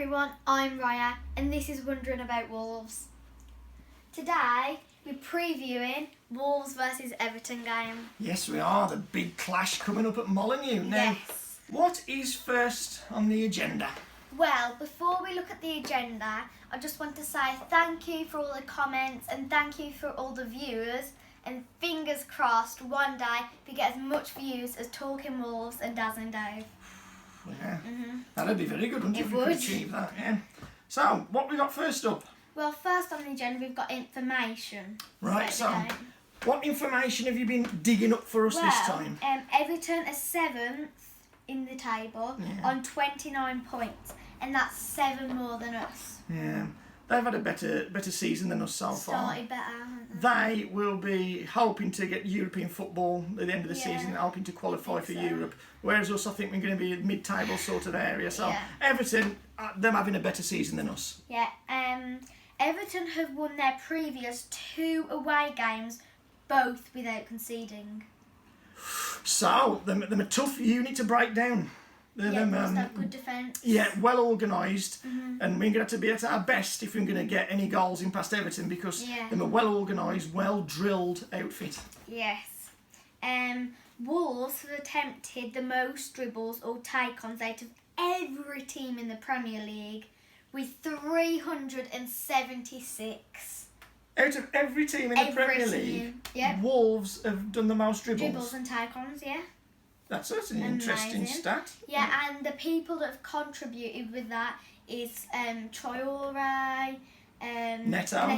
everyone, I'm Raya and this is Wondering About Wolves. Today we're previewing Wolves versus Everton game. Yes, we are. The big clash coming up at Molineux. Now, Yes. what is first on the agenda? Well, before we look at the agenda, I just want to say thank you for all the comments and thank you for all the viewers. And fingers crossed, one day we get as much views as Talking Wolves and Daz and Dave. Yeah, that'd be very good, wouldn't it, if we could achieve that, yeah. So, what we got first up? Well, first on the agenda we've got information. Right, so what information have you been digging up for us this time? Everton are 7th in the table on 29 points, and that's 7 more than us. Yeah, they've had a better season than us so far. Started better, haven't they? They will be hoping to get European football at the end of the season, hoping to qualify for Europe. Whereas us, I think we're going to be a mid-table sort of area. So Everton, them having a better season than us. Yeah. Everton have won their previous 2 away games, both without conceding. So, them a tough unit to break down. They must have good defence. Yeah, well organised, and we're going to have to be at our best if we're going to get any goals in past Everton because they're a well organised, well drilled outfit. Yes. Wolves have attempted the most dribbles or take-ons out of every team in the Premier League with 376. Out of every team in the Premier League, Wolves have done the most dribbles. Dribbles and take-ons, yeah. That's an interesting stat. Yeah, and the people that have contributed with that is Traore, Neto,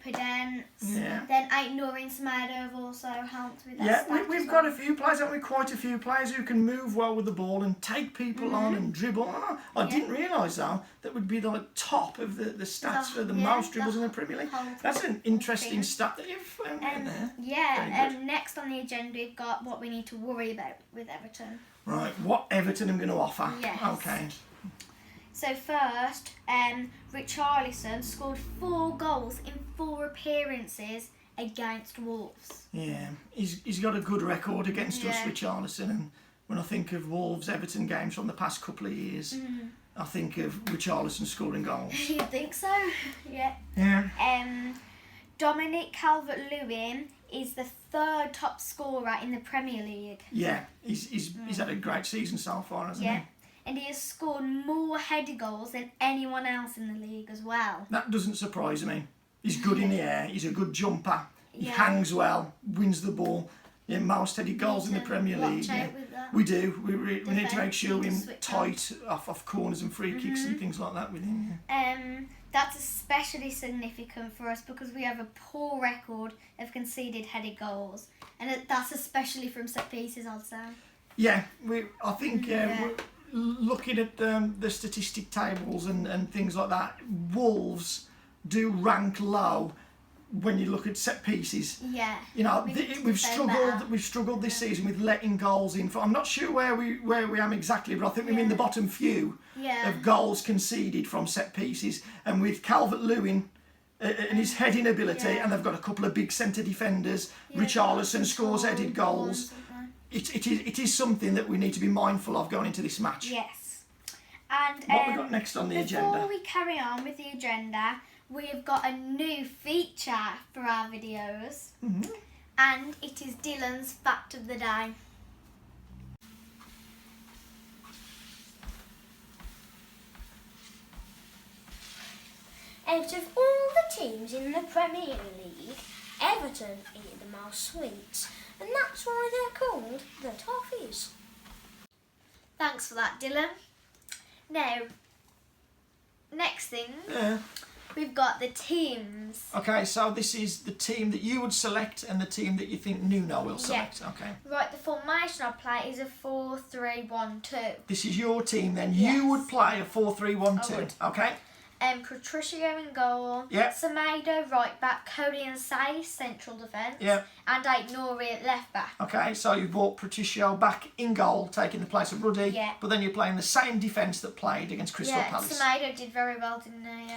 Pedence. Yeah. Then Aït-Nouri and Semedo have also helped with that. Yeah, we've got a few players, haven't we? Quite a few players who can move well with the ball and take people on and dribble. I didn't realise though that would be the top of the stats for the most dribbles in the Premier League. That's an interesting stat that you've found in there. Yeah. Next on the agenda we've got what we need to worry about with Everton. Right, what Everton are going to offer. Yes. Okay. So first, Richarlison scored 4 goals in 4 appearances against Wolves. Yeah, he's got a good record against us, Richarlison. And when I think of Wolves-Everton games from the past couple of years, I think of Richarlison scoring goals. You think so? Yeah. Yeah. Dominic Calvert-Lewin is the 3rd top scorer in the Premier League. Yeah, he's had a great season so far, hasn't he? And he has scored more headed goals than anyone else in the league as well. That doesn't surprise me. He's good in the air. He's a good jumper. He hangs well, wins the ball. Yeah, most headed goals in the Premier League. Watch out with that. We do. We need to make sure we're tight off corners and free kicks and things like that with him. That's especially significant for us because we have a poor record of conceded headed goals, and that's especially from set pieces, I'd say. Yeah, I think. Looking at the statistic tables and things like that, Wolves do rank low when you look at set pieces. Yeah. You know, we've struggled this season with letting goals in. I'm not sure where we am exactly, but I think we're in the bottom few of goals conceded from set pieces. And with Calvert-Lewin and his heading ability, and they've got a couple of big centre defenders. Richarlison scores headed goals. It is something that we need to be mindful of going into this match. Yes. And what we got next on the agenda? Before we carry on with the agenda, we've got a new feature for our videos. And it is Dylan's Fact of the Day. Out of all the teams in the Premier League, Everton eat the most sweets, and that's why they're called the Toffees. Thanks for that, Dylan. Now, next thing, we've got the teams. Okay, so this is the team that you would select and the team that you think Nuno will select. Okay. Right, the formation I play is a 4-3-1-2. This is your team then. You would play a 4-3-1-2. Okay. Patricio in goal. Yep. Semedo right back. Cody and Say central defence. Yep. And Aït-Nouri at left back. Okay, so you brought Patricio back in goal, taking the place of Ruddy. Yeah. But then you're playing the same defence that played against Crystal Palace. Semedo did very well, didn't he?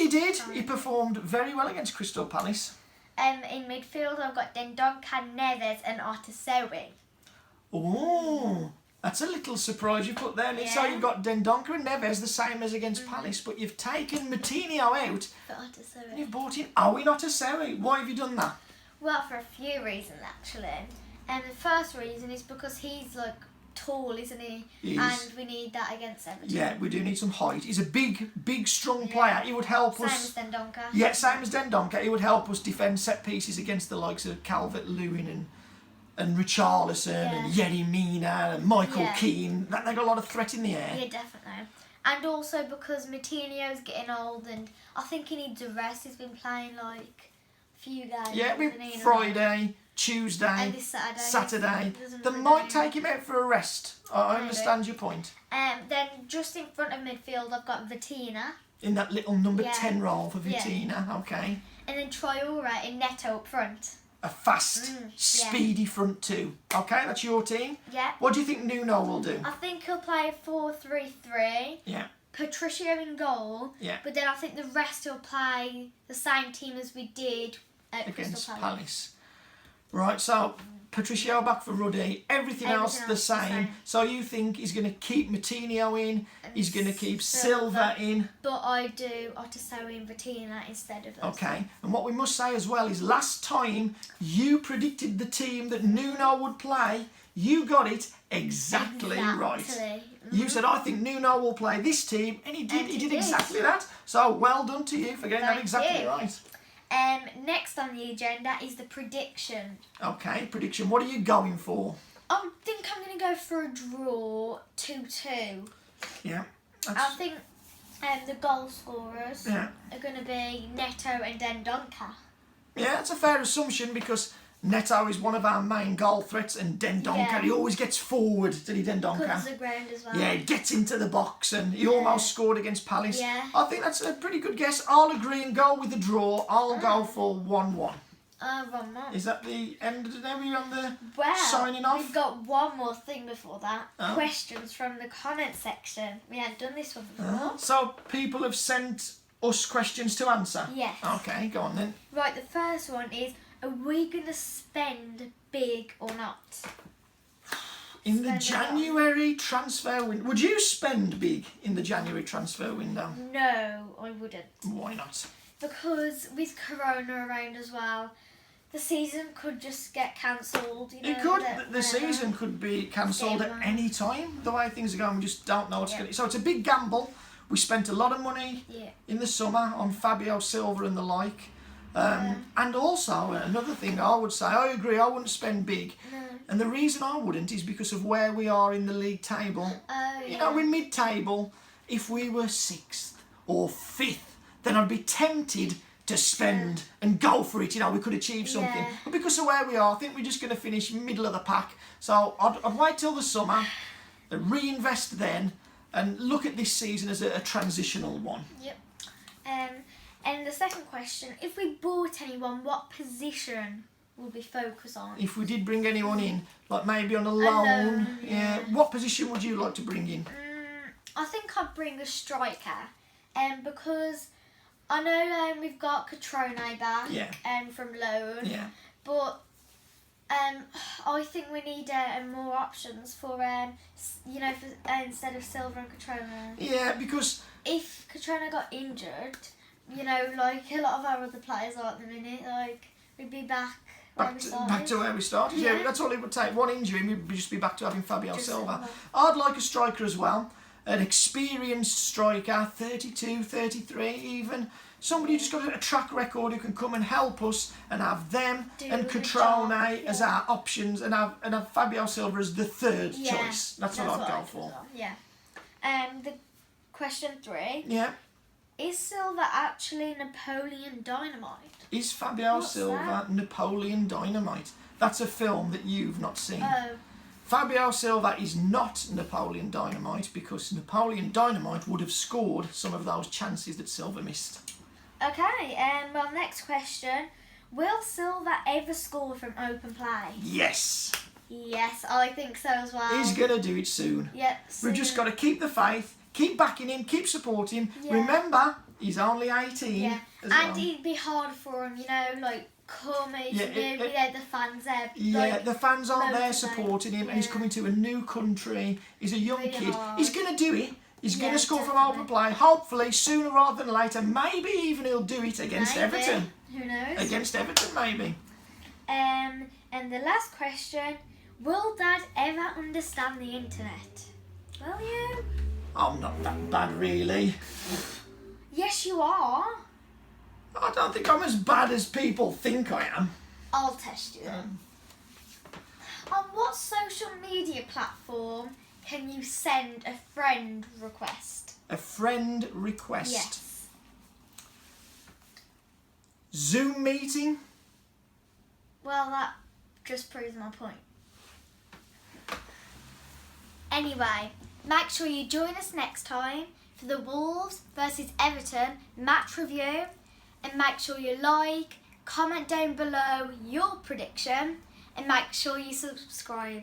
He did. He performed very well against Crystal Palace. In midfield, I've got Dendonka, Neves and Artasewi. Oh. That's a little surprise you put there. Yeah. So you've got Dendoncker and Neves, the same as against Palace, but you've taken Moutinho out. And you've bought in Owen Otasowie. Why have you done that? Well, for a few reasons actually. And the first reason is because he's like tall, isn't he? And we need that against Everton. Yeah, we do need some height. He's a big, strong player. He would help us. Same as Dendoncker. Yeah, same as Dendoncker. He would help us defend set pieces against the likes of Calvert-Lewin and Richarlison and Yerry Mina and Michael Keane. They got a lot of threat in the air. Yeah, definitely. And also because Moutinho's getting old and I think he needs a rest. He's been playing like a few games. Yeah, Friday, Tuesday, and this Saturday. They might take him out for a rest. I understand your point. Then just in front of midfield, I've got Vitina. In that little number 10 role for Vitina, okay. And then Traore in Neto up front. A fast, speedy front two. Okay, that's your team. Yeah. What do you think Nuno will do? I think he'll play 4-3-3. Yeah. Patricio in goal. Yeah. But then I think the rest will play the same team as we did at against Crystal Palace. Right, so Patricio back for Ruddy. Everything else the same. So you think he's going to keep Moutinho in, he's going to keep Silva in. But I do Otasowie and Vitina instead of those. Okay, and what we must say as well is last time you predicted the team that Nuno would play, you got it exactly right. You said, I think Nuno will play this team, and he did exactly that. So well done to you for getting that exactly right. Next on the agenda is the prediction. Okay, prediction. What are you going for? I think I'm going to go for a draw, 2-2. Yeah. I think the goal scorers are going to be Neto and Dendoncker. Yeah, that's a fair assumption because Neto is one of our main goal threats and Dendoncker, he always gets forward, doesn't he, Dendoncker? Cuts the ground as well. Yeah, he gets into the box and he almost scored against Palace. Yeah. I think that's a pretty good guess. I'll agree and go with the draw. I'll go for 1-1. 1-1. Is that the end of the day? We're on the Well, signing off? we've got one more thing before that. Oh. Questions from the comment section. We hadn't done this one before. So people have sent us questions to answer? Yes. Okay, go on then. Right, the first one is, are we going to spend big or not? In the January transfer window, would you spend big in the January transfer window? No, I wouldn't. Why not? Because with Corona around as well, the season could just get cancelled. You know, It could. The season could be cancelled at any time. The way things are going, we just don't know what's going to... So it's a big gamble. We spent a lot of money in the summer on Fabio Silva and the like. And also, another thing I would say, I agree, I wouldn't spend big. No. And the reason I wouldn't is because of where we are in the league table. You know, we're mid-table. If we were 6th or 5th, then I'd be tempted to spend and go for it. You know, we could achieve something. But because of where we are, I think we're just going to finish middle of the pack. So I'd wait till the summer, reinvest then, and look at this season as a transitional one. Yep. And the second question, if we bought anyone, what position will we focus on? If we did bring anyone in, like maybe on a loan, what position would you like to bring in? I think I'd bring a striker, because I know we've got Catrone back from loan, but I think we need more options for instead of Silva and Catrone. Yeah, because if Catrone got injured, you know, like a lot of our other players are at the minute, like we'd be back to where we started. Yeah, that's all it would take. One injury, and we'd just be back to having Fabio Silva. I'd like a striker as well. An experienced striker, 32, 33 even. Somebody who's just got a track record who can come and help us and have them and Catrone as our options and have Fabio Silva as the third choice. That's what I'd go for. Well. Yeah. The question 3. Yeah. Is Silva actually Napoleon Dynamite? Is Fabio Silva Napoleon Dynamite? That's a film that you've not seen. Oh. Fabio Silva is not Napoleon Dynamite because Napoleon Dynamite would have scored some of those chances that Silva missed. Okay, well, next question. Will Silva ever score from open play? Yes. Yes, I think so as well. He's going to do it soon. Yep, soon. We've just got to keep the faith, keep backing him, keep supporting him. Yeah. Remember, he's only 18. Yeah, and it'd be hard for him, you know, like coming. The fans there. The fans aren't there motivated. supporting him, and he's coming to a new country. He's a young Really kid. hard. He's going to do it. He's going to score from open play. Hopefully, sooner rather than later. Maybe even he'll do it against Everton. Who knows? Against Everton, maybe. And the last question: will Dad ever understand the internet? Will you? I'm not that bad, really. Yes, you are. I don't think I'm as bad as people think I am. I'll test you then. On what social media platform can you send a friend request? A friend request? Yes. Zoom meeting? Well, that just proves my point. Anyway, make sure you join us next time for the Wolves versus Everton match review, and make sure you like, comment down below your prediction, and make sure you subscribe.